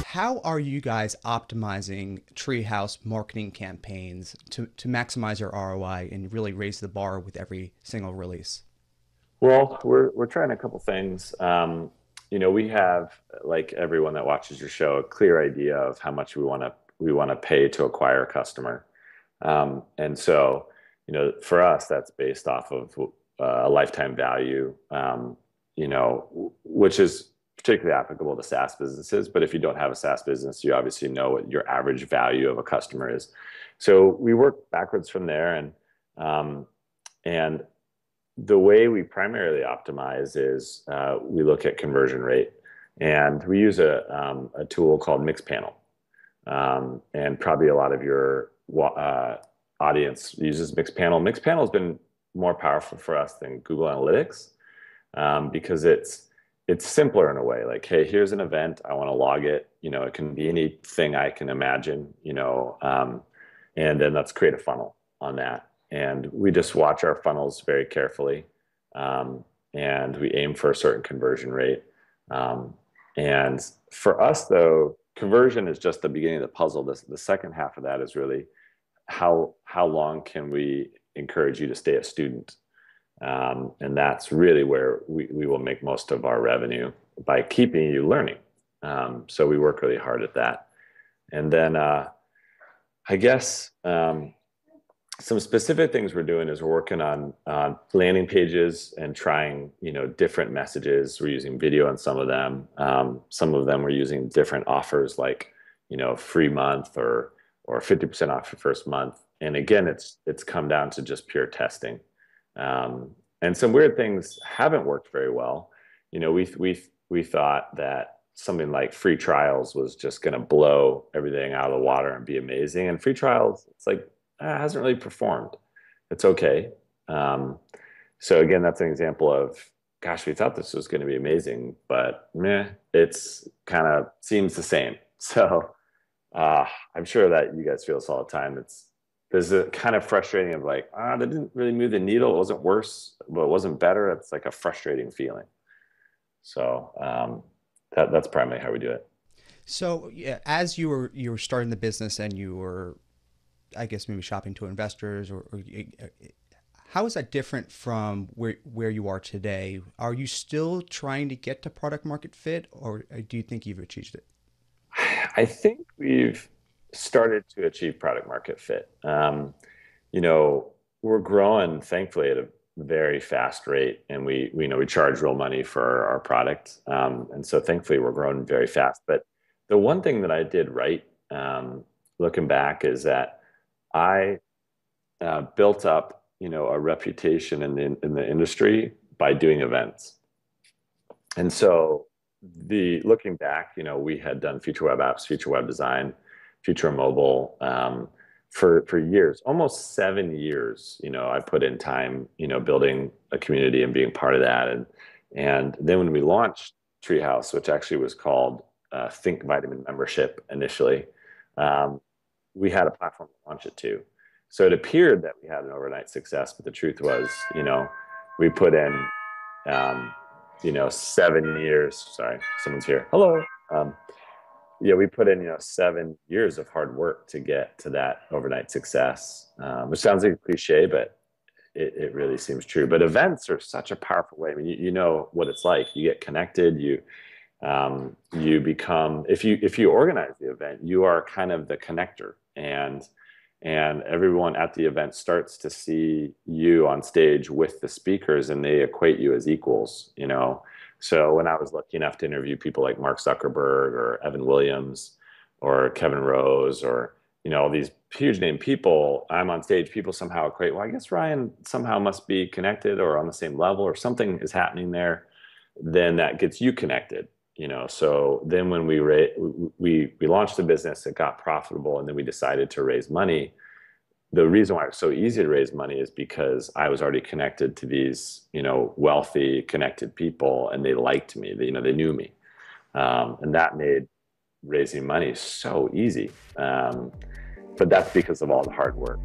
How are you guys optimizing Treehouse marketing campaigns to maximize your ROI and really raise the bar with every single release? Well, we're trying a couple things. We have, like everyone that watches your show, a clear idea of how much we want to pay to acquire a customer. And so, for us, that's based off of a lifetime value, which is particularly applicable to SaaS businesses. But if you don't have a SaaS business, you obviously know what your average value of a customer is. So we work backwards from there, and the way we primarily optimize is we look at conversion rate, and we use a tool called Mixpanel. And probably a lot of your audience uses Mixpanel. Mixpanel has been more powerful for us than Google Analytics because it's simpler in a way. Like, hey, here's an event. I want to log it. It can be anything I can imagine. And then let's create a funnel on that. And we just watch our funnels very carefully, and we aim for a certain conversion rate. And for us, though, conversion is just the beginning of the puzzle. The second half of that is really how long can we encourage you to stay a student? And that's really where we will make most of our revenue, by keeping you learning. So we work really hard at that. And then I guess some specific things we're doing is we're working on landing pages and trying, different messages. We're using video on some of them. Some of them we're using different offers, like, free month or 50% off your first month. And again, it's come down to just pure testing. And some weird things haven't worked very well. We thought that something like free trials was just going to blow everything out of the water and be amazing. And free trials, it's like, it hasn't really performed. It's okay. So again, that's an example of, gosh, we thought this was going to be amazing, but it's kind of seems the same. So I'm sure that you guys feel this all the time. There's a kind of frustrating of like, that didn't really move the needle. It wasn't worse, but it wasn't better. It's like a frustrating feeling. So that's primarily how we do it. So yeah, as you were starting the business and you were, I guess, maybe shopping to investors, or how is that different from where you are today? Are you still trying to get to product market fit, or do you think you've achieved it? I think we've started to achieve product market fit. We're growing, thankfully, at a very fast rate, and we charge real money for our product. And so thankfully we're growing very fast. But the one thing that I did right, looking back, is that I built up, a reputation in the industry by doing events. And so looking back, we had done future web apps, future web design, future mobile, for years, almost 7 years. I put in time, building a community and being part of that. And then when we launched Treehouse, which actually was called Think Vitamin Membership initially, we had a platform to launch it to. So it appeared that we had an overnight success, but the truth was, we put in, 7 years. Sorry, someone's here. Hello. Yeah, we put in, 7 years of hard work to get to that overnight success, which sounds like a cliche, but it really seems true. But events are such a powerful way. I mean, you know what it's like. You get connected. You become, if you organize the event, you are kind of the connector, and everyone at the event starts to see you on stage with the speakers, and they equate you as equals. So when I was lucky enough to interview people like Mark Zuckerberg or Evan Williams or Kevin Rose, or all these huge name people, I'm on stage, people somehow equate, well, I guess Ryan somehow must be connected or on the same level, or something is happening there. Then that gets you connected. So then when we launched the business, it got profitable, and then we decided to raise money. The reason why it was so easy to raise money is because I was already connected to these, wealthy, connected people, and they liked me. They knew me, and that made raising money so easy. But that's because of all the hard work.